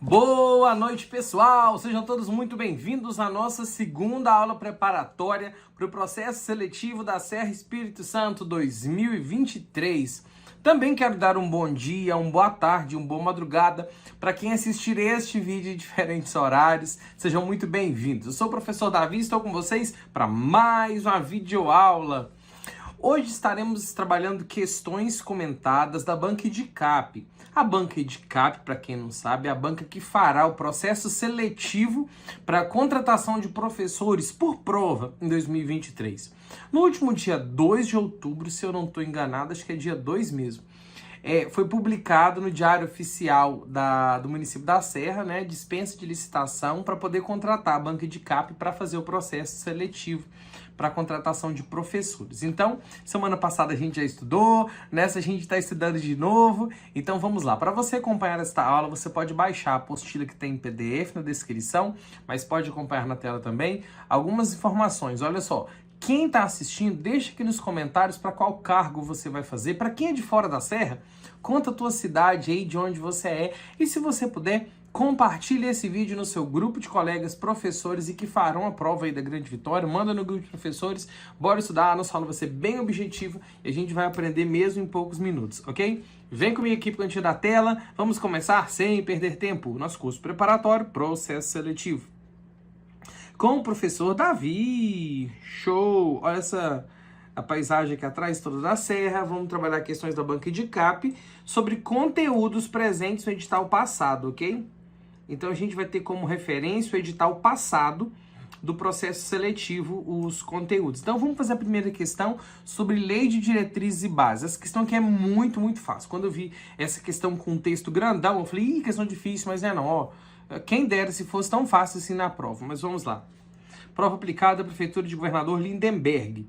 Boa noite, pessoal! Sejam todos muito bem-vindos à nossa segunda aula preparatória para o processo seletivo da Serra Espírito Santo 2023. Também quero dar um bom dia, uma boa tarde, uma boa madrugada para quem assistir este vídeo em diferentes horários. Sejam muito bem-vindos. Eu sou o professor Davi e estou com vocês para mais uma videoaula. Hoje estaremos trabalhando questões comentadas da banca EDICAP. A banca EDICAP, para quem não sabe, é a banca que fará o processo seletivo para a contratação de professores por prova em 2023. No último dia 2 de outubro, se eu não estou enganado, acho que é dia 2 mesmo, foi publicado no Diário Oficial do município da Serra, né, dispensa de licitação para poder contratar a banca EDICAP para fazer o processo seletivo para a contratação de professores. Então, semana passada a gente já estudou, nessa a gente está estudando de novo, então vamos lá. Para você acompanhar esta aula, você pode baixar a apostila que tem em PDF na descrição, mas pode acompanhar na tela também. Algumas informações, olha só. Quem está assistindo, deixa aqui nos comentários para qual cargo você vai fazer. Para quem é de fora da Serra, conta a tua cidade aí, de onde você é. E se você puder, compartilhe esse vídeo no seu grupo de colegas professores e que farão a prova aí da Grande Vitória. Manda no grupo de professores, bora estudar. A nossa aula vai ser bem objetiva e a gente vai aprender mesmo em poucos minutos, ok? Vem comigo aqui para o cantinho da tela. Vamos começar sem perder tempo. Nosso curso preparatório, processo seletivo. Com o professor Davi. Show! Olha a paisagem aqui atrás, toda da serra. Vamos trabalhar questões da banca EDICAP sobre conteúdos presentes no edital passado, ok? Então a gente vai ter como referência o edital passado do processo seletivo, os conteúdos. Então vamos fazer a primeira questão sobre lei de diretrizes e bases. Essa questão aqui é muito, muito fácil. Quando eu vi essa questão com um texto grandão, eu falei, questão difícil, mas não, ó. Quem dera se fosse tão fácil assim na prova, mas vamos lá. Prova aplicada à Prefeitura de Governador Lindenberg.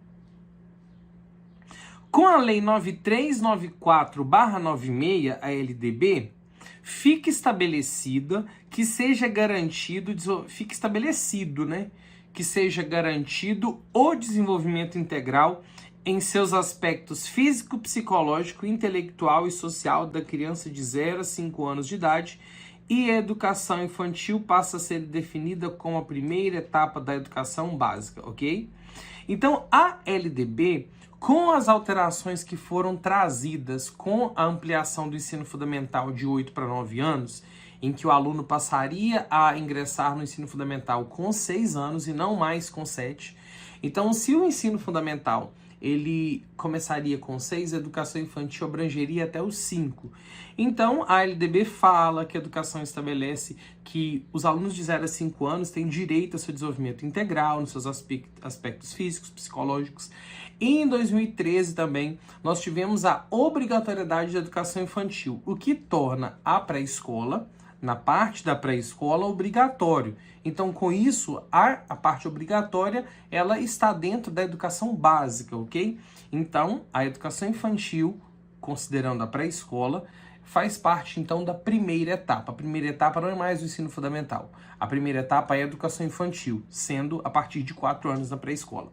Com a Lei 9394/96, a LDB, fica estabelecido, que seja garantido o desenvolvimento integral em seus aspectos físico, psicológico, intelectual e social da criança de 0 a 5 anos de idade, e a educação infantil passa a ser definida como a primeira etapa da educação básica, ok? Então, a LDB, com as alterações que foram trazidas com a ampliação do ensino fundamental de 8 para 9 anos, em que o aluno passaria a ingressar no ensino fundamental com 6 anos e não mais com 7. Então, se o ensino fundamental ele começaria com 6, a educação infantil abrangeria até os 5. Então, a LDB fala que a educação estabelece que os alunos de 0 a 5 anos têm direito ao seu desenvolvimento integral, nos seus aspectos físicos, psicológicos. E em 2013 também, nós tivemos a obrigatoriedade de educação infantil, o que torna a pré-escola, na parte da pré-escola, obrigatório. Então, com isso, a parte obrigatória, ela está dentro da educação básica, ok? Então, a educação infantil, considerando a pré-escola, faz parte, então, da primeira etapa. A primeira etapa não é mais o ensino fundamental. A primeira etapa é a educação infantil, sendo a partir de 4 anos na pré-escola.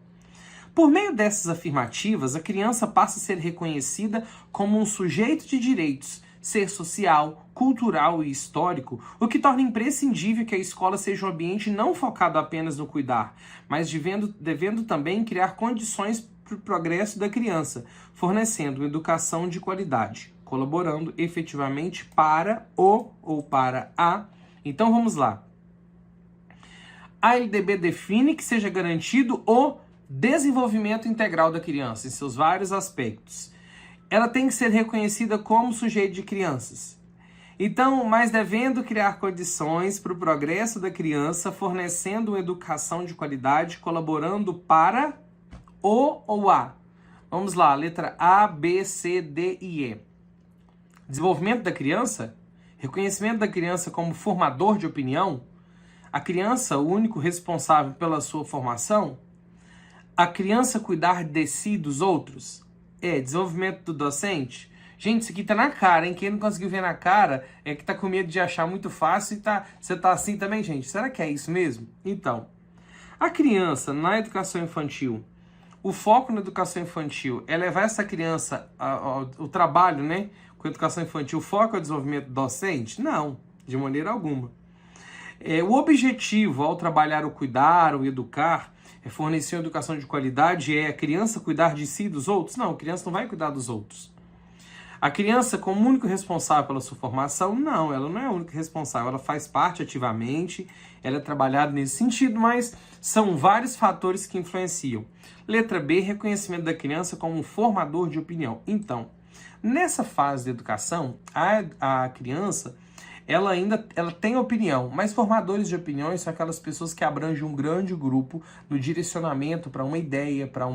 Por meio dessas afirmativas, a criança passa a ser reconhecida como um sujeito de direitos, ser social, cultural e histórico, o que torna imprescindível que a escola seja um ambiente não focado apenas no cuidar, mas devendo também criar condições para o progresso da criança, fornecendo uma educação de qualidade, colaborando efetivamente para o ou para a. Então vamos lá. A LDB define que seja garantido o desenvolvimento integral da criança em seus vários aspectos. Ela tem que ser reconhecida como sujeito de crianças. Então, mas devendo criar condições para o progresso da criança, fornecendo uma educação de qualidade, colaborando para o ou a. Vamos lá, letra A, B, C, D e E. Desenvolvimento da criança, reconhecimento da criança como formador de opinião, a criança o único responsável pela sua formação, a criança cuidar de si e dos outros, desenvolvimento do docente. Gente, isso aqui tá na cara, hein? Quem não conseguiu ver na cara é que tá com medo de achar muito fácil e você tá assim também, gente. Será que é isso mesmo? Então, a criança na educação infantil, o foco na educação infantil é levar essa criança ao trabalho, né? Com a educação infantil, o foco é o desenvolvimento docente? Não, de maneira alguma. O objetivo ao trabalhar o cuidar, o educar, fornecer uma educação de qualidade é a criança cuidar de si e dos outros? Não, a criança não vai cuidar dos outros. A criança como único responsável pela sua formação? Não, ela não é a única responsável, ela faz parte ativamente, ela é trabalhada nesse sentido, mas são vários fatores que influenciam. Letra B, reconhecimento da criança como um formador de opinião. Então, nessa fase de educação, a criança ela tem opinião, mas formadores de opiniões são aquelas pessoas que abrangem um grande grupo no direcionamento para uma ideia, para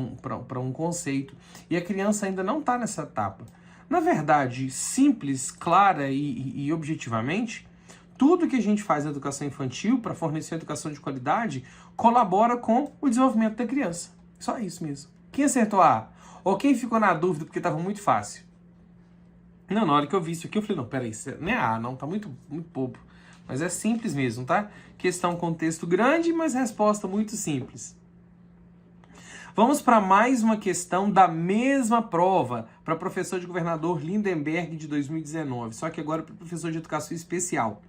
um conceito. E a criança ainda não está nessa etapa. Na verdade, simples, clara e objetivamente, tudo que a gente faz na educação infantil para fornecer uma educação de qualidade colabora com o desenvolvimento da criança. Só isso mesmo. Quem acertou A? Ou quem ficou na dúvida porque estava muito fácil? Não, na hora que eu vi isso aqui, eu falei, não, peraí, não é A, não, tá muito bobo. Mas é simples mesmo, tá? Questão, contexto grande, mas resposta muito simples. Vamos para mais uma questão da mesma prova, para professor de governador Lindenberg de 2019, só que agora para professor de educação especial.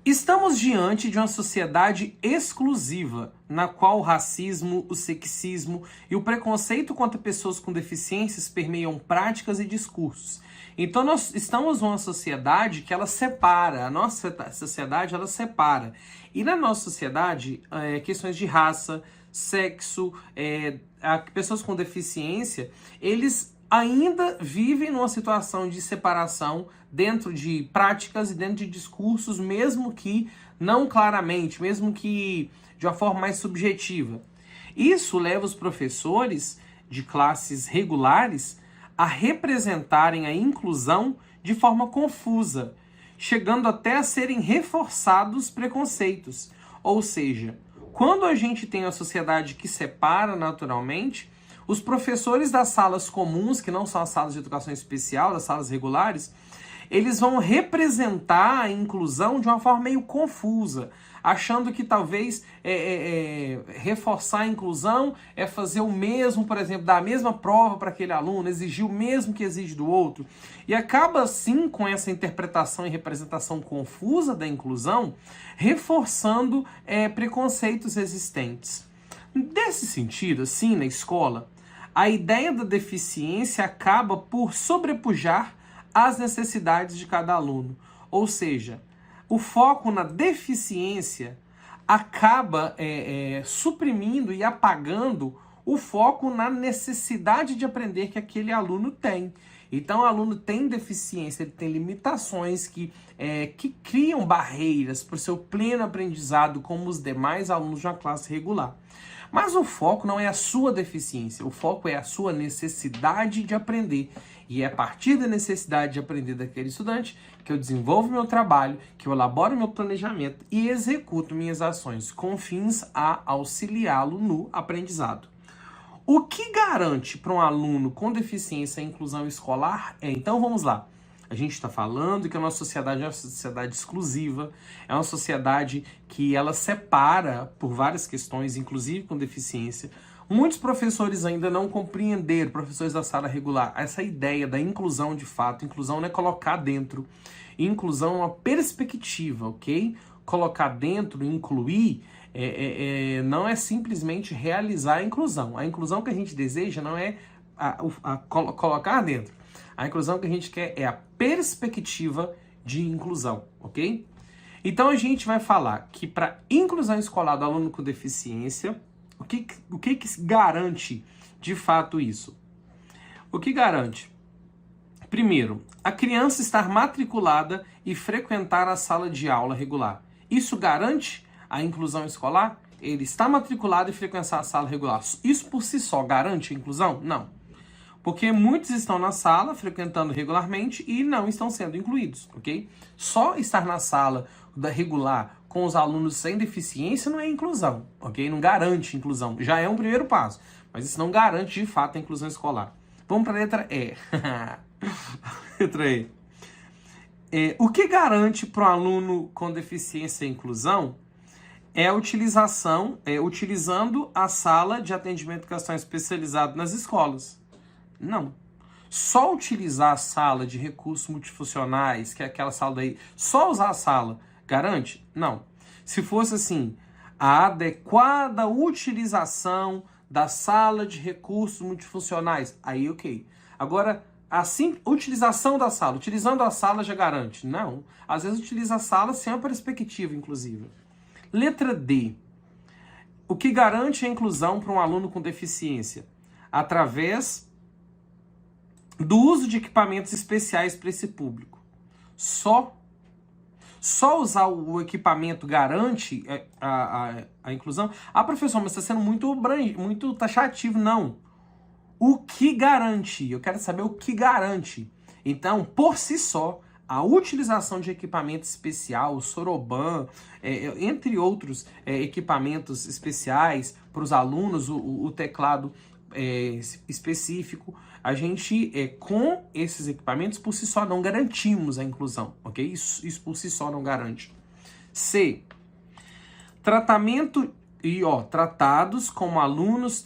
Estamos diante de uma sociedade exclusiva, na qual o racismo, o sexismo e o preconceito contra pessoas com deficiências permeiam práticas e discursos. Então nós estamos numa sociedade que ela separa, a nossa sociedade ela separa. E na nossa sociedade, questões de raça, sexo, pessoas com deficiência, eles ainda vivem numa situação de separação dentro de práticas e dentro de discursos, mesmo que não claramente, mesmo que de uma forma mais subjetiva. Isso leva os professores de classes regulares a representarem a inclusão de forma confusa, chegando até a serem reforçados preconceitos. Ou seja, quando a gente tem a sociedade que separa naturalmente, os professores das salas comuns, que não são as salas de educação especial, das salas regulares, eles vão representar a inclusão de uma forma meio confusa, achando que talvez reforçar a inclusão é fazer o mesmo, por exemplo, dar a mesma prova para aquele aluno, exigir o mesmo que exige do outro. E acaba, assim, com essa interpretação e representação confusa da inclusão, reforçando preconceitos existentes. Desse sentido, assim, na escola, a ideia da deficiência acaba por sobrepujar as necessidades de cada aluno. Ou seja, o foco na deficiência acaba suprimindo e apagando o foco na necessidade de aprender que aquele aluno tem. Então, o aluno tem deficiência, ele tem limitações que criam barreiras para o seu pleno aprendizado, como os demais alunos de uma classe regular. Mas o foco não é a sua deficiência, o foco é a sua necessidade de aprender. E é a partir da necessidade de aprender daquele estudante que eu desenvolvo meu trabalho, que eu elaboro meu planejamento e executo minhas ações com fins a auxiliá-lo no aprendizado. O que garante para um aluno com deficiência a inclusão escolar então vamos lá. A gente está falando que a nossa sociedade é uma sociedade exclusiva, é uma sociedade que ela separa por várias questões, inclusive com deficiência. Muitos professores ainda não compreenderam, professores da sala regular, essa ideia da inclusão de fato. Inclusão não é colocar dentro, inclusão é uma perspectiva, ok? Colocar dentro, incluir, não é simplesmente realizar a inclusão. A inclusão que a gente deseja não é colocar dentro. A inclusão que a gente quer é a perspectiva de inclusão, ok? Então a gente vai falar que para inclusão escolar do aluno com deficiência, o que garante de fato isso? O que garante? Primeiro, a criança estar matriculada e frequentar a sala de aula regular. Isso garante a inclusão escolar? Ele está matriculado e frequentar a sala regular. Isso por si só garante a inclusão? Não. Porque muitos estão na sala, frequentando regularmente e não estão sendo incluídos, ok? Só estar na sala da regular com os alunos sem deficiência não é inclusão, ok? Não garante inclusão. Já é um primeiro passo, mas isso não garante de fato a inclusão escolar. Vamos para a letra E. Letra E. O que garante para o aluno com deficiência a inclusão é a utilização, utilizando a sala de atendimento e educação especializado nas escolas. Não. Só utilizar a sala de recursos multifuncionais, que é aquela sala daí, só usar a sala, garante? Não. Se fosse assim, a adequada utilização da sala de recursos multifuncionais, aí ok. Agora, a utilização da sala, utilizando a sala já garante? Não. Às vezes utiliza a sala sem a perspectiva, inclusive. Letra D. O que garante a inclusão para um aluno com deficiência? Através do uso de equipamentos especiais para esse público. Só usar o equipamento garante a inclusão? Ah, professor, mas está sendo muito taxativo. Não. O que garante? Eu quero saber o que garante. Então, por si só, a utilização de equipamento especial, o Soroban, entre outros equipamentos especiais para os alunos, o teclado específico, a gente, com esses equipamentos, por si só, não garantimos a inclusão, ok? Isso por si só não garante. C. Tratamento tratados como alunos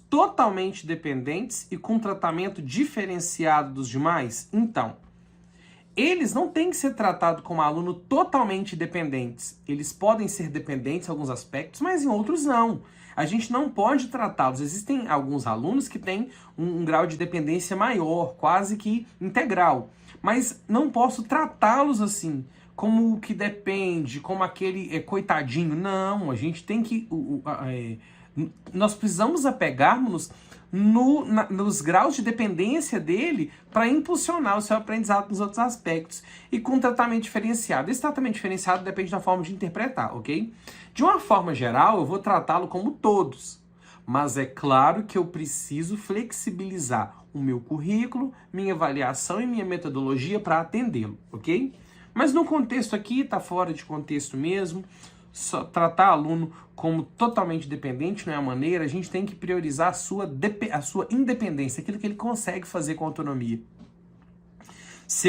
totalmente dependentes e com tratamento diferenciado dos demais. Então, eles não têm que ser tratados como aluno totalmente dependentes. Eles podem ser dependentes em alguns aspectos, mas em outros não. A gente não pode tratá-los. Existem alguns alunos que têm um grau de dependência maior, quase que integral. Mas não posso tratá-los assim, como o que depende, como aquele coitadinho. Não, a gente tem que... nós precisamos apegar-nos nos graus de dependência dele para impulsionar o seu aprendizado nos outros aspectos e com tratamento diferenciado. Esse tratamento diferenciado depende da forma de interpretar, ok? De uma forma geral, eu vou tratá-lo como todos, mas é claro que eu preciso flexibilizar o meu currículo, minha avaliação e minha metodologia para atendê-lo, ok? Mas no contexto aqui, está fora de contexto mesmo. Só tratar aluno como totalmente dependente não é a maneira. A gente tem que priorizar a sua independência, aquilo que ele consegue fazer com autonomia.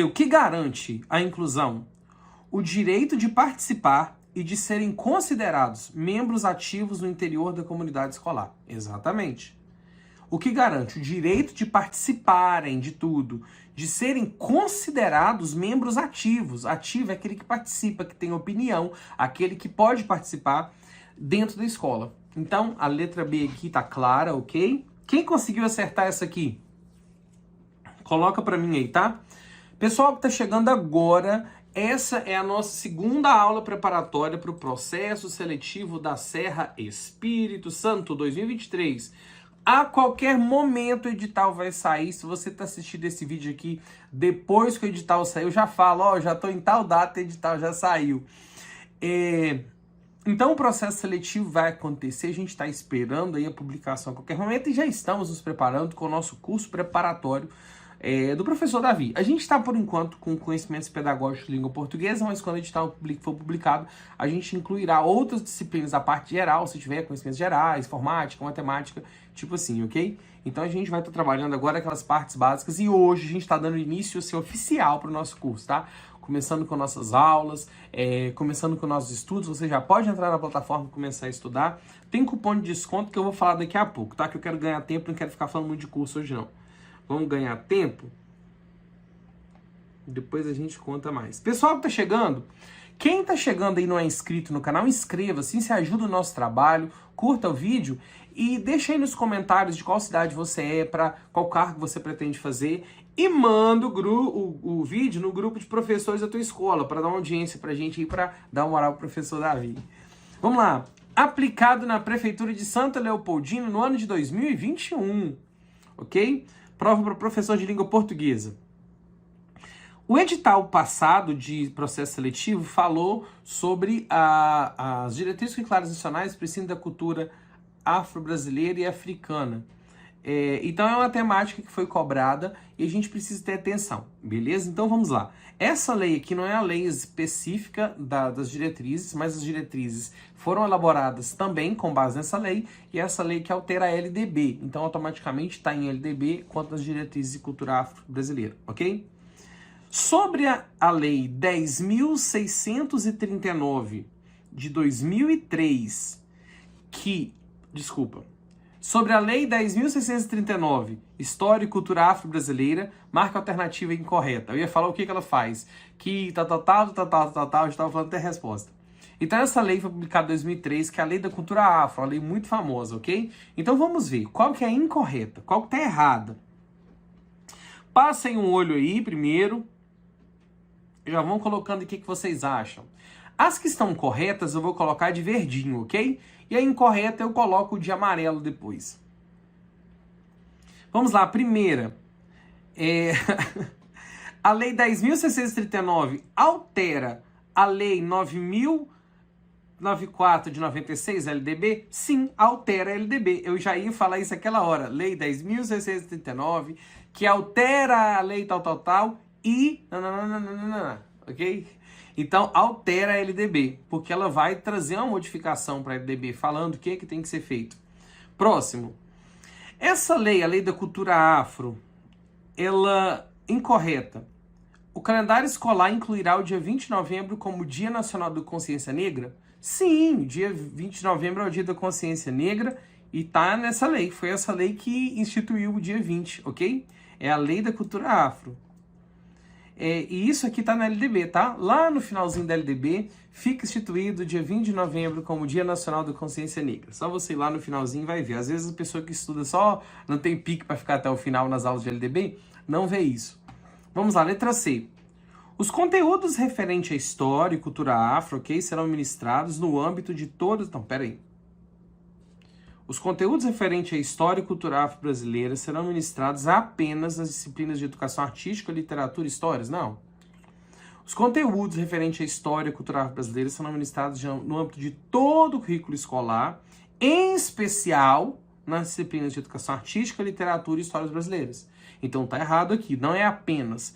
O que garante a inclusão? O direito de participar e de serem considerados membros ativos no interior da comunidade escolar. Exatamente. O que garante? O direito de participarem de tudo, de serem considerados membros ativos. Ativo é aquele que participa, que tem opinião, aquele que pode participar dentro da escola. Então, a letra B aqui tá clara, ok? Quem conseguiu acertar essa aqui? Coloca pra mim aí, tá? Pessoal que tá chegando agora, Essa é a nossa segunda aula preparatória para o processo seletivo da Serra Espírito Santo 2023. A qualquer momento o edital vai sair. Se você está assistindo esse vídeo aqui depois que o edital saiu, eu já falo, ó, já estou em tal data, o edital já saiu. Então o processo seletivo vai acontecer, a gente está esperando aí a publicação a qualquer momento e já estamos nos preparando com o nosso curso preparatório do professor Davi. A gente está, por enquanto, com conhecimentos pedagógicos de língua portuguesa, mas quando o edital for publicado, a gente incluirá outras disciplinas da parte geral, se tiver conhecimentos gerais, informática, matemática, tipo assim, ok? Então a gente vai estar trabalhando agora aquelas partes básicas e hoje a gente está dando início assim, oficial para o nosso curso, tá? Começando com nossas aulas, começando com nossos estudos, você já pode entrar na plataforma e começar a estudar. Tem cupom de desconto que eu vou falar daqui a pouco, tá? Que eu quero ganhar tempo, não quero ficar falando muito de curso hoje não. Vamos ganhar tempo? Depois a gente conta mais. Pessoal que tá chegando, quem tá chegando aí e não é inscrito no canal, inscreva-se, se ajuda o nosso trabalho, curta o vídeo e deixa aí nos comentários de qual cidade você é, para qual cargo você pretende fazer e manda o vídeo no grupo de professores da tua escola para dar uma audiência pra gente aí, para dar uma moral pro professor Davi. Vamos lá. Aplicado na Prefeitura de Santa Leopoldina no ano de 2021, ok? Prova para professor de língua portuguesa. O edital passado de processo seletivo falou sobre as diretrizes curriculares nacionais para o ensino da cultura afro-brasileira e africana. Então é uma temática que foi cobrada e a gente precisa ter atenção, beleza? Então vamos lá. Essa lei aqui não é a lei específica das diretrizes, mas as diretrizes foram elaboradas também com base nessa lei e essa lei que altera a LDB. Então automaticamente está em LDB quanto às diretrizes de cultura afro-brasileira, ok? Sobre a lei 10.639 de 2003, sobre a lei 10.639, História e Cultura Afro-Brasileira, marca alternativa incorreta. Eu ia falar o que ela faz. Que eu estava falando até a resposta. Então essa lei foi publicada em 2003, que é a lei da cultura afro, uma lei muito famosa, ok? Então vamos ver, qual que é incorreta, qual que está errada. Passem um olho aí primeiro, já vão colocando o que vocês acham. As que estão corretas eu vou colocar de verdinho, ok? E a incorreta eu coloco de amarelo depois. Vamos lá, a primeira. A lei 10.639 altera a lei 9.094 de 96, LDB? Sim, altera a LDB. Eu já ia falar isso aquela hora. Lei 10.639, que altera a lei tal, e... Não, ok? Então, altera a LDB, porque ela vai trazer uma modificação para a LDB, falando o que tem que ser feito. Próximo. Essa lei, a lei da cultura afro, ela incorreta. O calendário escolar incluirá o dia 20 de novembro como Dia Nacional da Consciência Negra? Sim, dia 20 de novembro é o Dia da Consciência Negra e tá nessa lei. Foi essa lei que instituiu o dia 20, ok? É a lei da cultura afro. E isso aqui tá na LDB, tá? Lá no finalzinho da LDB, fica instituído dia 20 de novembro como Dia Nacional da Consciência Negra. Só você ir lá no finalzinho vai ver. Às vezes a pessoa que estuda só não tem pique para ficar até o final nas aulas de LDB, não vê isso. Vamos lá, letra C. Os conteúdos referentes à história e cultura afro, ok, serão ministrados no âmbito de todos... Não, peraí. Os conteúdos referentes à história e cultura afro-brasileira serão ministrados apenas nas disciplinas de educação artística, literatura e histórias? Não. Os conteúdos referentes à história e cultura afro-brasileira serão ministrados no âmbito de todo o currículo escolar, em especial nas disciplinas de educação artística, literatura e histórias brasileiras. Então tá errado aqui, não é apenas.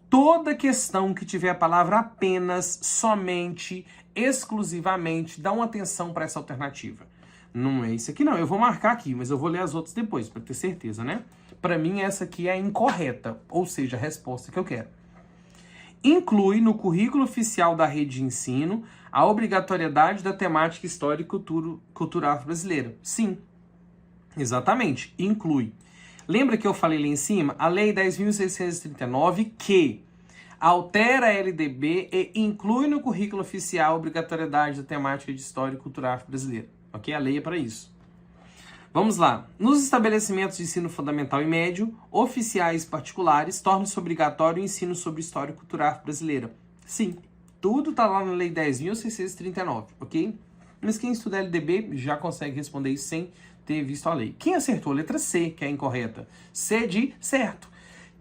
Toda questão que tiver a palavra apenas, somente, exclusivamente, dá uma atenção para essa alternativa. Não é isso aqui não, eu vou marcar aqui, mas eu vou ler as outras depois, para ter certeza, né? Para mim essa aqui é a incorreta, ou seja, a resposta que eu quero. Inclui no currículo oficial da rede de ensino a obrigatoriedade da temática história e cultura afro-brasileira. Sim, exatamente, inclui. Lembra que eu falei lá em cima? A lei 10.639 que altera a LDB e inclui no currículo oficial a obrigatoriedade da temática de história e cultura afro-brasileira. Ok? A lei é para isso. Vamos lá. Nos estabelecimentos de ensino fundamental e médio, oficiais particulares, torna-se obrigatório o ensino sobre história e cultura afro-brasileira. Sim, Tudo tá lá na Lei 10.639, ok? Mas quem estuda LDB já consegue responder isso sem ter visto a lei. Quem acertou? A letra C, que é a incorreta. C de certo.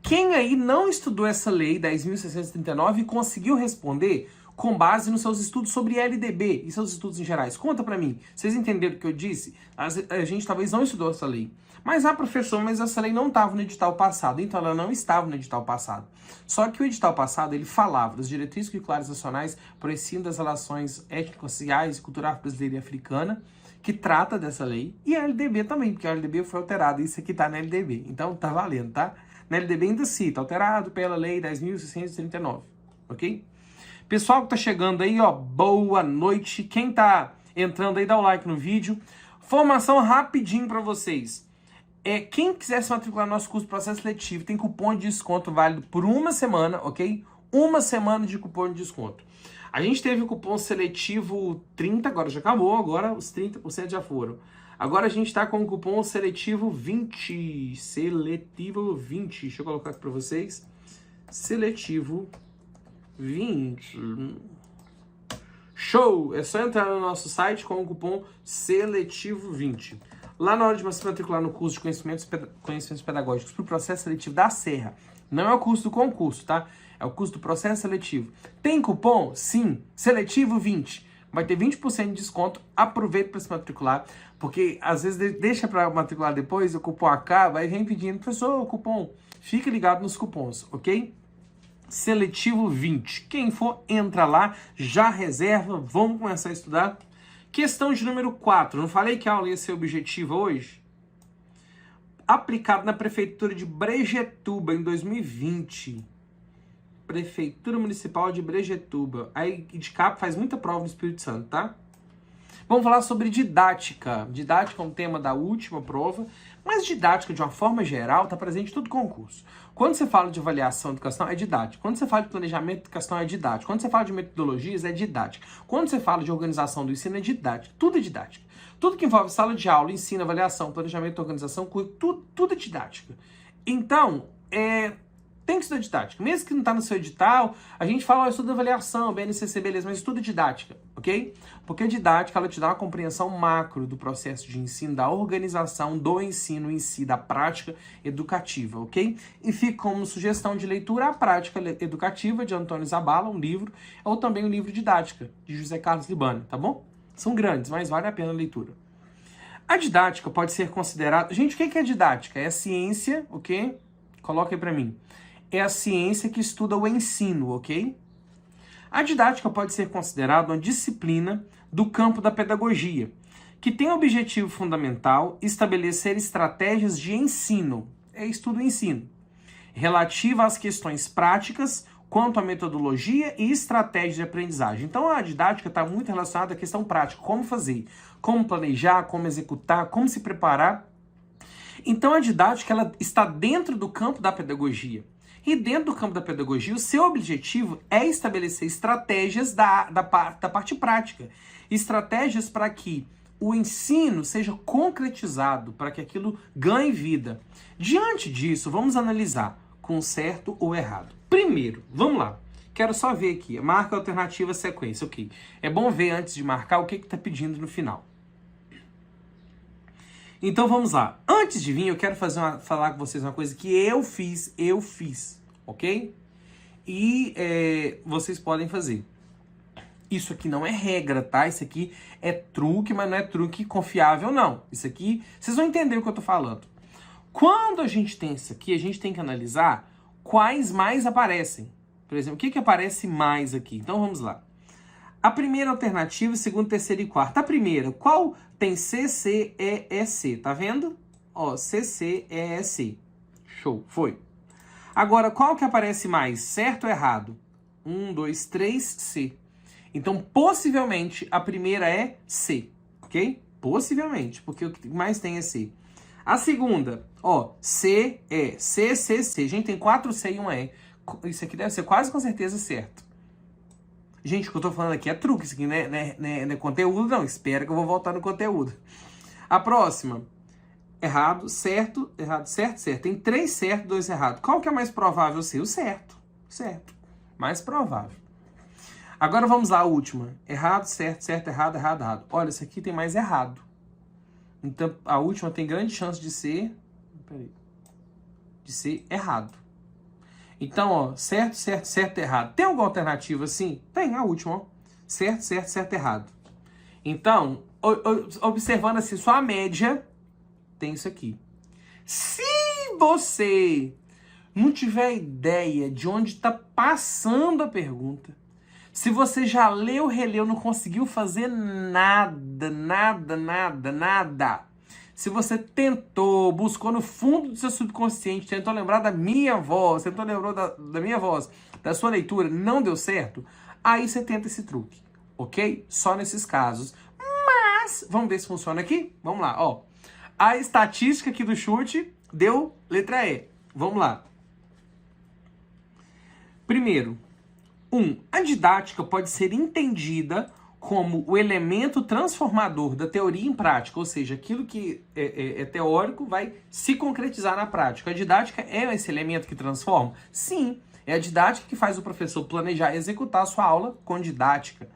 Quem aí não estudou essa lei 10.639 e conseguiu responder com base nos seus estudos sobre LDB e seus estudos em gerais? Conta pra mim. Vocês entenderam o que eu disse? A gente talvez não estudou essa lei. Mas, professor, mas essa lei não estava no edital passado. Então, ela não estava no edital passado. Só que o edital passado, ele falava das diretrizes curriculares nacionais para o ensino das relações étnico-sociais e cultural brasileira e africana, que trata dessa lei, e a LDB também, porque a LDB foi alterada. Isso aqui tá na LDB. Então, tá valendo, tá? Na LDB ainda cita, alterado pela lei 10.639, ok? Pessoal que tá chegando aí, ó, boa noite. Quem tá entrando aí, dá o like no vídeo. Formação rapidinho para vocês. Quem quiser se matricular no nosso curso de processo seletivo, tem cupom de desconto válido por uma semana, ok? Uma semana de cupom de desconto. A gente teve o cupom seletivo 30, agora já acabou, agora os 30% já foram. Agora a gente tá com o cupom seletivo 20, seletivo 20, deixa eu colocar aqui para vocês. Seletivo 20. Show! É só entrar no nosso site com o cupom seletivo 20. Lá na hora de você matricular no curso de conhecimentos pedagógicos para o processo seletivo da Serra, não é o curso do concurso, tá? É o curso do processo seletivo. Tem cupom? Sim. Seletivo 20. Vai ter 20% de desconto. Aproveita para se matricular, porque às vezes deixa para matricular depois, o cupom acaba, aí vem pedindo, professor, o cupom. Fique ligado nos cupons, ok? Seletivo 20. Quem for, entra lá, já reserva, vamos começar a estudar. Questão de número 4. Não falei que a aula ia ser objetiva hoje? Aplicado na Prefeitura de Brejetuba em 2020. Prefeitura Municipal de Brejetuba. Aí de capa faz muita prova no Espírito Santo, tá? Vamos falar sobre didática. Didática é um tema da última prova, mas didática, de uma forma geral, está presente em todo concurso. Quando você fala de avaliação educacional, é didática. Quando você fala de planejamento educacional, é didática. Quando você fala de metodologias, é didática. Quando você fala de organização do ensino, é didática. Tudo é didática. Tudo que envolve sala de aula, ensino, avaliação, planejamento, organização, tudo é didática. Então, tem que estudar didática. Mesmo que não está no seu edital, a gente fala, estuda avaliação, BNCC, beleza, mas estuda didática, ok? Porque a didática, ela te dá uma compreensão macro do processo de ensino, da organização do ensino em si, da prática educativa, ok? E fica como sugestão de leitura a Prática Educativa, de Antônio Zabala, um livro, ou também o livro Didática, de José Carlos Libani, tá bom? São grandes, mas vale a pena a leitura. A didática pode ser considerada... Gente, o que é didática? É a ciência, ok? Coloca aí pra mim. É a ciência que estuda o ensino, ok? A didática pode ser considerada uma disciplina do campo da pedagogia, que tem o objetivo fundamental estabelecer estratégias de ensino, estudo e ensino, relativa às questões práticas quanto à metodologia e estratégia de aprendizagem. Então a didática está muito relacionada à questão prática, como fazer, como planejar, como executar, como se preparar. Então a didática ela está dentro do campo da pedagogia. E dentro do campo da pedagogia, o seu objetivo é estabelecer estratégias da parte prática. Estratégias para que o ensino seja concretizado, para que aquilo ganhe vida. Diante disso, vamos analisar com certo ou errado. Primeiro, vamos lá. Quero só ver aqui. Marca alternativa sequência. Ok. É bom ver antes de marcar o que está pedindo no final. Então vamos lá. Antes de vir, eu quero falar com vocês uma coisa que eu fiz, ok? E vocês podem fazer. Isso aqui não é regra, tá? Isso aqui é truque, mas não é truque confiável, não. Isso aqui, vocês vão entender o que eu tô falando. Quando a gente tem isso aqui, a gente tem que analisar quais mais aparecem. Por exemplo, o que aparece mais aqui? Então vamos lá. A primeira alternativa, segunda, terceira e quarta. A primeira, qual tem C, C, E, E, C? Tá vendo? Ó, C, C, E, E, C. Show, foi. Agora, qual que aparece mais? Certo ou errado? 1, 2, 3, C. Então, possivelmente, a primeira é C, ok? Possivelmente, porque o que mais tem é C. A segunda, ó, C, E. C, C, C. Gente, tem 4 C e 1 E. Isso aqui deve ser quase com certeza certo. Gente, o que eu tô falando aqui é truque, isso aqui não é conteúdo, não. Espera que eu vou voltar no conteúdo. A próxima. Errado, certo, errado, certo, certo. Tem 3 certo, 2 errado. Qual que é mais provável ser? O certo. Certo. Mais provável. Agora vamos lá, a última. Errado, certo, certo, errado, errado, errado. Olha, isso aqui tem mais errado. Então, a última tem grande chance de ser... Peraí. De ser errado. Então, ó, certo, certo, certo, errado. Tem alguma alternativa assim? Tem, a última, ó. Certo, certo, certo, errado. Então, observando assim, só a média, tem isso aqui. Se você não tiver ideia de onde está passando a pergunta, se você já leu, releu, não conseguiu fazer nada, se você tentou, buscou no fundo do seu subconsciente, tentou lembrar da minha voz, tentou lembrar da minha voz, da sua leitura, não deu certo, aí você tenta esse truque, ok? Só nesses casos. Mas, vamos ver se funciona aqui? Vamos lá, ó. A estatística aqui do chute deu letra E. Vamos lá. Primeiro, a didática pode ser entendida como o elemento transformador da teoria em prática, ou seja, aquilo que é teórico vai se concretizar na prática. A didática é esse elemento que transforma? Sim, é a didática que faz o professor planejar e executar a sua aula com didática.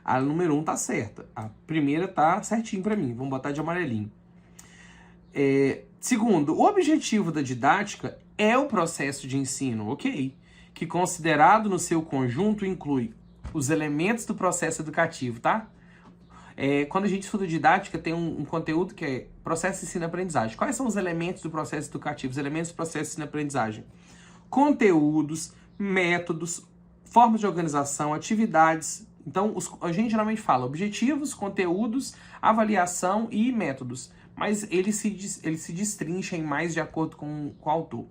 A número 1 tá certa, a primeira tá certinho para mim, vamos botar de amarelinho. Segundo, o objetivo da didática é o processo de ensino, ok? Que considerado no seu conjunto inclui os elementos do processo educativo, tá? Quando a gente estuda didática, tem um conteúdo que é processo de ensino-aprendizagem. Quais são os elementos do processo educativo, os elementos do processo de ensino-aprendizagem? Conteúdos, métodos, formas de organização, atividades. Então, a gente geralmente fala objetivos, conteúdos, avaliação e métodos. Mas ele se destrincha em mais de acordo com o autor.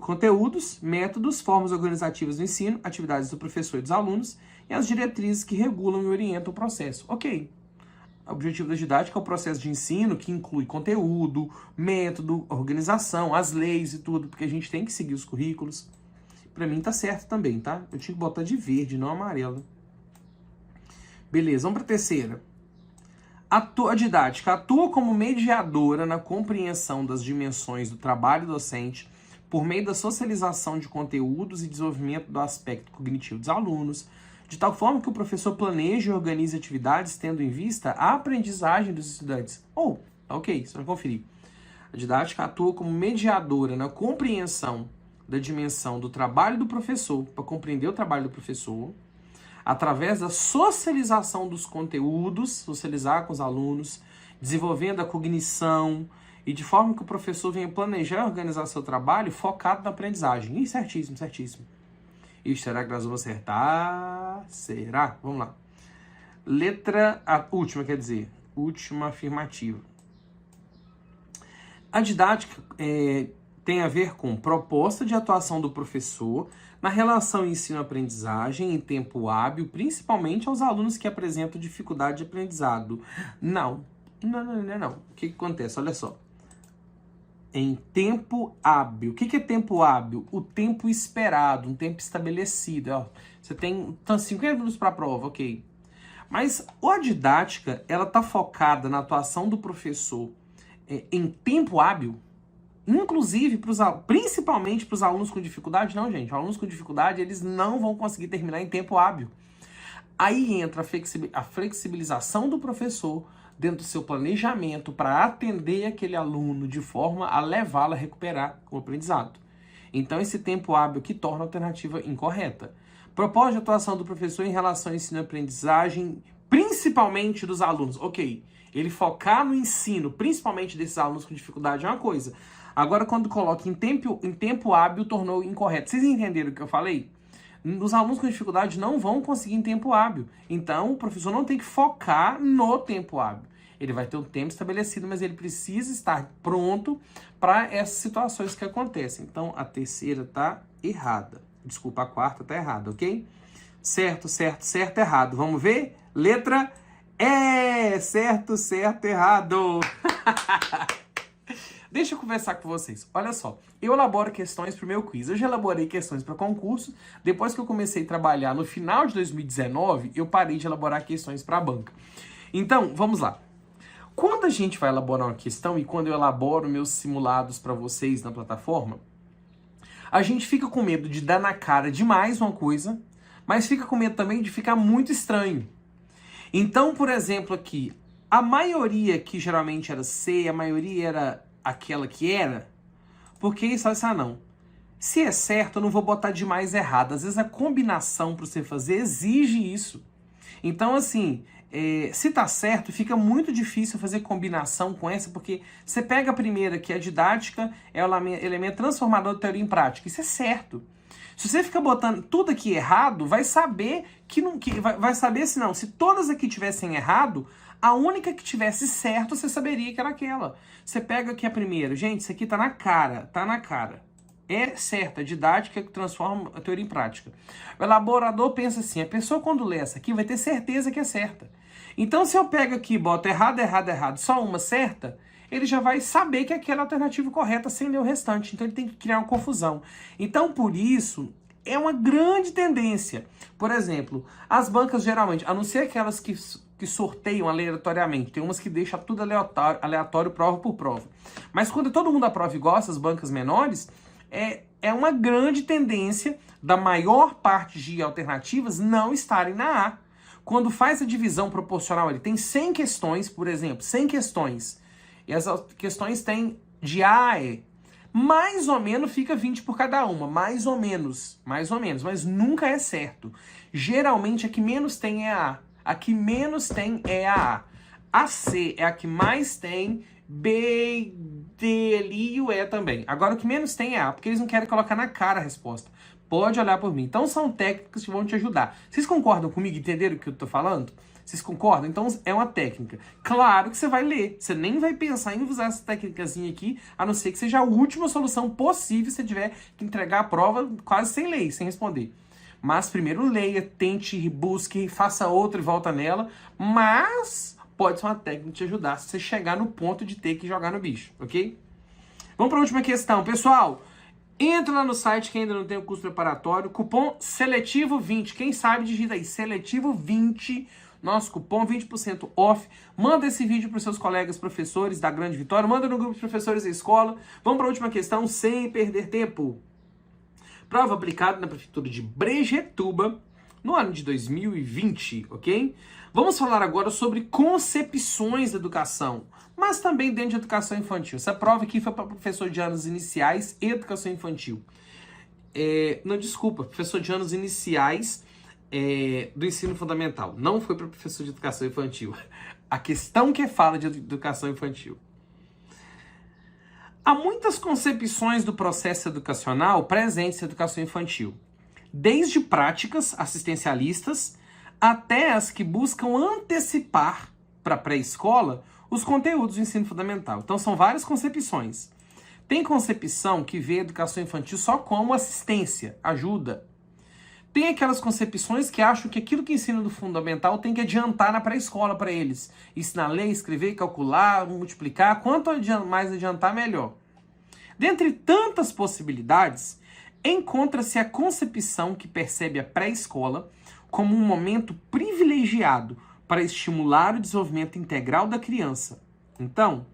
Conteúdos, métodos, formas organizativas do ensino, atividades do professor e dos alunos e as diretrizes que regulam e orientam o processo. Ok. O objetivo da didática é o processo de ensino que inclui conteúdo, método, organização, as leis e tudo, porque a gente tem que seguir os currículos. Pra mim tá certo também, tá? Eu tinha que botar de verde, não amarelo. Beleza, vamos pra terceira. A didática atua como mediadora na compreensão das dimensões do trabalho docente por meio da socialização de conteúdos e desenvolvimento do aspecto cognitivo dos alunos, de tal forma que o professor planeje e organize atividades tendo em vista a aprendizagem dos estudantes. Ok, você vai conferir. A didática atua como mediadora na compreensão da dimensão do trabalho do professor, para compreender o trabalho do professor, através da socialização dos conteúdos, socializar com os alunos, desenvolvendo a cognição, e de forma que o professor venha planejar e organizar seu trabalho focado na aprendizagem. Certíssimo, certíssimo. E será que nós vamos acertar? Será? Vamos lá. A última, quer dizer, última afirmativa. A didática tem a ver com proposta de atuação do professor na relação ensino-aprendizagem em tempo hábil, principalmente aos alunos que apresentam dificuldade de aprendizado. Não. O que acontece? Olha só. Em tempo hábil. O que é tempo hábil? O tempo esperado, um tempo estabelecido. Ó, você tem 50 minutos para a prova, ok. Mas a didática, ela está focada na atuação do professor em tempo hábil, inclusive, principalmente para os alunos com dificuldade. Não, gente. Alunos com dificuldade, eles não vão conseguir terminar em tempo hábil. Aí entra a flexibilização do professor dentro do seu planejamento para atender aquele aluno de forma a levá-lo a recuperar o aprendizado. Então, esse tempo hábil que torna a alternativa incorreta. Proposta de atuação do professor em relação ao ensino-aprendizagem, principalmente dos alunos. Ok, ele focar no ensino, principalmente desses alunos com dificuldade, é uma coisa. Agora, quando coloca em tempo hábil, tornou incorreto. Vocês entenderam o que eu falei? Os alunos com dificuldade não vão conseguir em tempo hábil. Então, o professor não tem que focar no tempo hábil. Ele vai ter um tempo estabelecido, mas ele precisa estar pronto para essas situações que acontecem. Então, a terceira está errada. Desculpa, a quarta está errada, ok? Certo, certo, certo, errado. Vamos ver? Letra E. Certo, certo, errado. Deixa eu conversar com vocês. Olha só, eu elaboro questões para o meu quiz. Eu já elaborei questões para concurso. Depois que eu comecei a trabalhar no final de 2019, eu parei de elaborar questões para a banca. Então, vamos lá. Quando a gente vai elaborar uma questão e quando eu elaboro meus simulados para vocês na plataforma, a gente fica com medo de dar na cara demais uma coisa, mas fica com medo também de ficar muito estranho. Então, por exemplo, aqui, a maioria que geralmente era C, a maioria era aquela que era, porque isso não. Se é certo, eu não vou botar demais errado. Às vezes a combinação para você fazer exige isso. Então, assim, se tá certo, fica muito difícil fazer combinação com essa, porque você pega a primeira, que é a didática, é o elemento transformador da teoria em prática. Isso é certo. Se você fica botando tudo aqui errado, vai saber vai saber se não. Se todas aqui tivessem errado, a única que tivesse certo, você saberia que era aquela. Você pega aqui a primeira. Gente, isso aqui tá na cara, tá na cara. É certa, didática que transforma a teoria em prática. O elaborador pensa assim, a pessoa quando lê essa aqui vai ter certeza que é certa. Então se eu pego aqui e boto errado, errado, errado, só uma certa, ele já vai saber que aquela é a alternativa correta sem ler o restante. Então ele tem que criar uma confusão. Então por isso, é uma grande tendência. Por exemplo, as bancas geralmente, a não ser aquelas que sorteiam aleatoriamente, tem umas que deixam tudo aleatório prova por prova. Mas quando todo mundo aprova e gosta, as bancas menores, é uma grande tendência da maior parte de alternativas não estarem na A. Quando faz a divisão proporcional, ele tem 100 questões, por exemplo, 100 questões, e as questões têm de A a E. Mais ou menos fica 20 por cada uma, mais ou menos, mas nunca é certo. Geralmente a que menos tem é a A que menos tem é a A. A C é a que mais tem, B, D, ali e o E também. Agora o que menos tem é A, porque eles não querem colocar na cara a resposta. Pode olhar por mim. Então são técnicas que vão te ajudar. Vocês concordam comigo? Entenderam o que eu tô falando? Vocês concordam? Então é uma técnica. Claro que você vai ler. Você nem vai pensar em usar essa técnicazinha aqui, a não ser que seja a última solução possível se você tiver que entregar a prova quase sem ler, sem responder. Mas primeiro leia, tente, busque, faça outra e volta nela. Mas pode ser uma técnica te ajudar se você chegar no ponto de ter que jogar no bicho, ok? Vamos para a última questão. Pessoal, entra lá no site que ainda não tem o curso preparatório. Cupom SELETIVO20. Quem sabe digita aí, SELETIVO20. Nosso cupom 20% off. Manda esse vídeo para os seus colegas professores da Grande Vitória. Manda no grupo de professores da escola. Vamos para a última questão sem perder tempo. Prova aplicada na Prefeitura de Brejetuba no ano de 2020, ok? Vamos falar agora sobre concepções da educação, mas também dentro de educação infantil. Essa prova aqui foi para professor de anos iniciais e educação infantil. Não, desculpa, professor de anos iniciais do ensino fundamental. Não foi para professor de educação infantil. A questão que fala de educação infantil. Há muitas concepções do processo educacional presentes na educação infantil, desde práticas assistencialistas até as que buscam antecipar para a pré-escola os conteúdos do ensino fundamental. Então são várias concepções. Tem concepção que vê a educação infantil só como assistência, ajuda. Tem aquelas concepções que acham que aquilo que ensina do fundamental tem que adiantar na pré-escola para eles. Ensinar a ler, escrever, calcular, multiplicar. Quanto mais adiantar, melhor. Dentre tantas possibilidades, encontra-se a concepção que percebe a pré-escola como um momento privilegiado para estimular o desenvolvimento integral da criança. Então,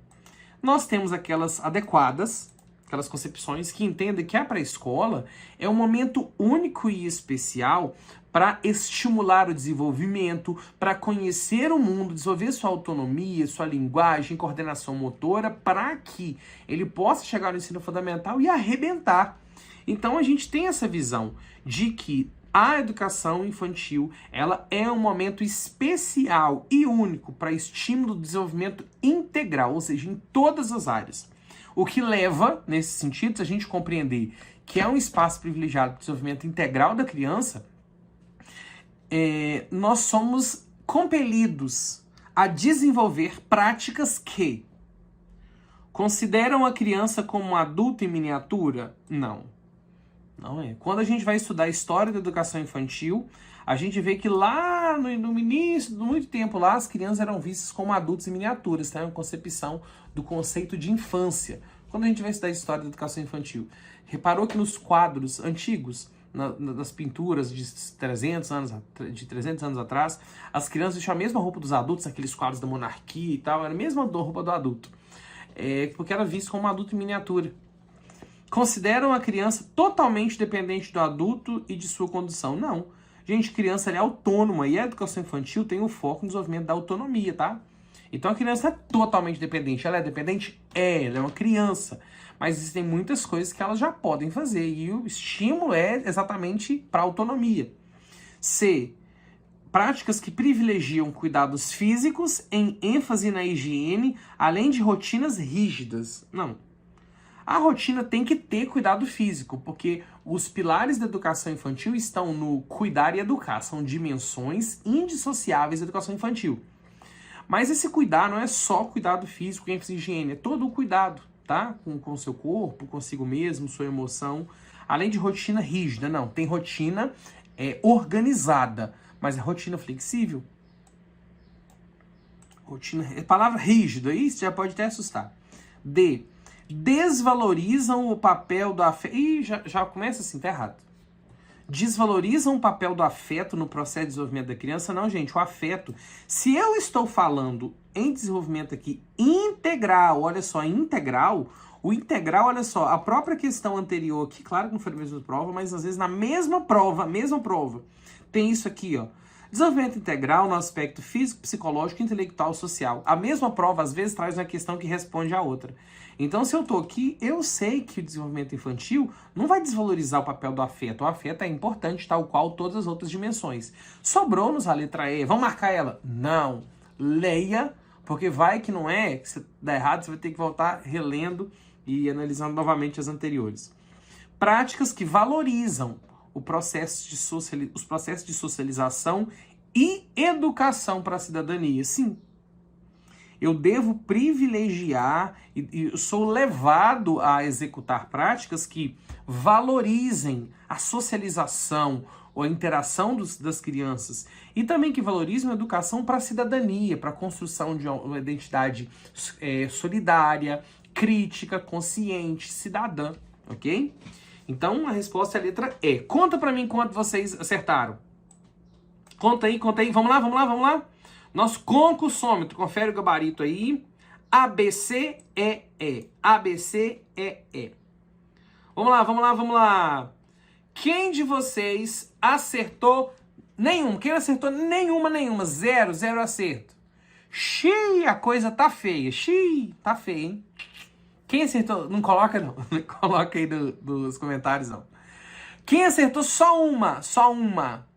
nós temos aquelas adequadas, aquelas concepções que entendem que a pré-escola é um momento único e especial para estimular o desenvolvimento, para conhecer o mundo, desenvolver sua autonomia, sua linguagem, coordenação motora, para que ele possa chegar no ensino fundamental e arrebentar. Então a gente tem essa visão de que a educação infantil, ela é um momento especial e único para estímulo do desenvolvimento integral, ou seja, em todas as áreas. O que leva, nesse sentido, a gente compreender que é um espaço privilegiado para o desenvolvimento integral da criança, nós somos compelidos a desenvolver práticas que consideram a criança como um adulto em miniatura? Não. Não é. Quando a gente vai estudar a história da educação infantil, a gente vê que lá no início, de muito tempo lá, as crianças eram vistas como adultos em miniaturas, tá? Uma concepção do conceito de infância. Quando a gente vai estudar a história da educação infantil, reparou que nos quadros antigos, nas pinturas de 300 anos atrás, as crianças tinham a mesma roupa dos adultos, aqueles quadros da monarquia e tal, era a mesma roupa do adulto. Porque era visto como um adulto em miniatura. Consideram a criança totalmente dependente do adulto e de sua condução. Não. Gente, criança ela é autônoma e a educação infantil tem o foco no desenvolvimento da autonomia, tá? Então a criança é totalmente dependente. Ela é dependente? Ela é uma criança. Mas existem muitas coisas que elas já podem fazer e o estímulo é exatamente para a autonomia. C. Práticas que privilegiam cuidados físicos em ênfase na higiene, além de rotinas rígidas. Não. A rotina tem que ter cuidado físico, porque os pilares da educação infantil estão no cuidar e educar. São dimensões indissociáveis da educação infantil. Mas esse cuidar não é só cuidado físico, ênfase em higiene, é todo o cuidado, tá? Com o seu corpo, consigo mesmo, sua emoção. Além de rotina rígida, não. Tem rotina organizada, mas é rotina flexível. Rotina, palavra rígida, isso já pode até assustar. D. Desvalorizam o papel do afeto. Ih, já começa assim, tá errado. Desvalorizam o papel do afeto no processo de desenvolvimento da criança. Não, gente, o afeto. Se eu estou falando em desenvolvimento aqui integral, olha só, integral, o integral, olha só, a própria questão anterior aqui, claro que não foi na mesma prova, mas às vezes na mesma prova, tem isso aqui, ó. Desenvolvimento integral no aspecto físico, psicológico, intelectual, social. A mesma prova, às vezes, traz uma questão que responde à outra. Então, se eu tô aqui, eu sei que o desenvolvimento infantil não vai desvalorizar o papel do afeto. O afeto é importante, tal qual todas as outras dimensões. Sobrou-nos a letra E. Vamos marcar ela? Não. Leia, porque vai que não é, que se der errado, você vai ter que voltar relendo e analisando novamente as anteriores. Práticas que valorizam os processos de socialização e educação para a cidadania. Sim, eu devo privilegiar e sou levado a executar práticas que valorizem a socialização ou a interação das crianças e também que valorizem a educação para a cidadania, para a construção de uma identidade solidária, crítica, consciente, cidadã, ok? Então, a resposta é a letra E. Conta pra mim quanto vocês acertaram. Conta aí. Vamos lá. Nosso concursômetro, confere o gabarito aí. ABCEE. ABCEE. Vamos lá. Quem de vocês acertou nenhum? Quem acertou nenhuma? Zero acerto. Xiii, a coisa tá feia. Tá feia, hein? Quem acertou? Não coloca, não. Não coloca aí dos comentários, não. Quem acertou só uma,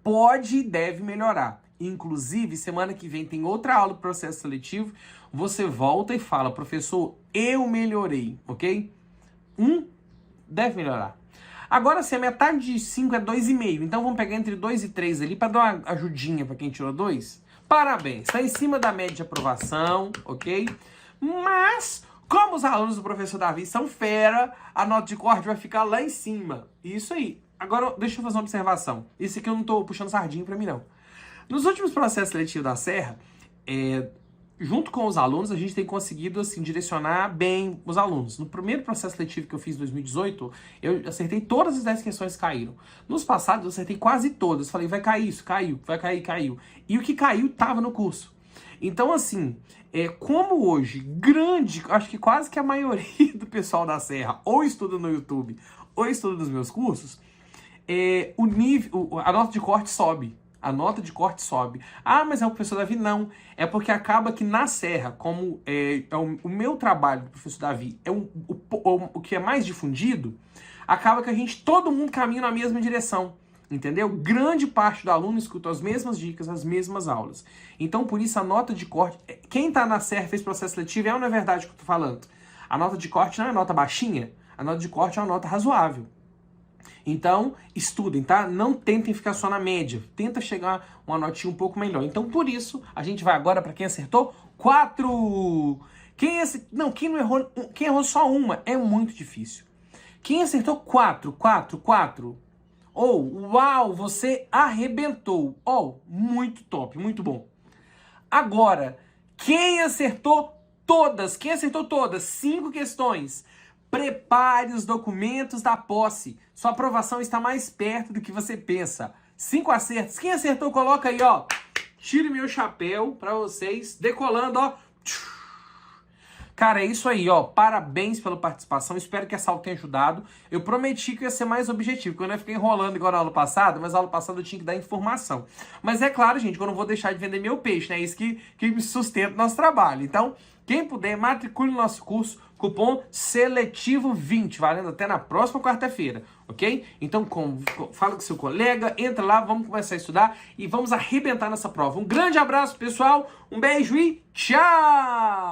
pode e deve melhorar. Inclusive, semana que vem tem outra aula do processo seletivo. Você volta e fala, professor, eu melhorei, ok? Deve melhorar. Agora, se a metade de 5 é 2,5, então vamos pegar entre 2 e 3 ali para dar uma ajudinha para quem tirou 2. Parabéns, está em cima da média de aprovação, ok? Mas, como os alunos do professor Davi são fera, a nota de corte vai ficar lá em cima. Isso aí. Agora, deixa eu fazer uma observação. Isso aqui eu não tô puxando sardinha para mim, não. Nos últimos processos seletivos da Serra, junto com os alunos, a gente tem conseguido assim, direcionar bem os alunos. No primeiro processo seletivo que eu fiz em 2018, eu acertei todas as 10 questões que caíram. Nos passados, eu acertei quase todas. Falei, vai cair isso, caiu, vai cair, caiu. E o que caiu estava no curso. Então, assim, como hoje, acho que quase que a maioria do pessoal da Serra ou estuda no YouTube ou estuda nos meus cursos, a nota de corte sobe. A nota de corte sobe. Ah, mas é o professor Davi? Não. É porque acaba que na Serra, como o meu trabalho do professor Davi é o que é mais difundido, acaba que todo mundo caminha na mesma direção. Entendeu? Grande parte do aluno escuta as mesmas dicas, as mesmas aulas. Então, por isso, a nota de corte... Quem tá na Serra fez processo seletivo, não é verdade o que eu tô falando. A nota de corte não é nota baixinha. A nota de corte é uma nota razoável. Então, estudem, tá? Não tentem ficar só na média. Tenta chegar uma notinha um pouco melhor. Então, por isso, a gente vai agora para quem acertou 4. Quem não errou... Quem errou só uma é muito difícil. Quem acertou 4. Uau, você arrebentou. Muito top, muito bom. Agora, quem acertou todas? 5 questões. Prepare os documentos da posse. Sua aprovação está mais perto do que você pensa. 5 acertos. Quem acertou, coloca aí, ó. Tire meu chapéu para vocês. Decolando, ó. Cara, é isso aí, ó. Parabéns pela participação. Espero que essa aula tenha ajudado. Eu prometi que ia ser mais objetivo, que eu não ia ficar enrolando igual na aula passada, mas na aula passada eu tinha que dar informação. Mas é claro, gente, que eu não vou deixar de vender meu peixe, né? É isso que me sustenta o nosso trabalho. Então, quem puder, matricule no nosso curso, cupom SELETIVO20, valendo até na próxima quarta-feira, ok? Então, fala com seu colega, entra lá, vamos começar a estudar e vamos arrebentar nessa prova. Um grande abraço, pessoal, um beijo e tchau!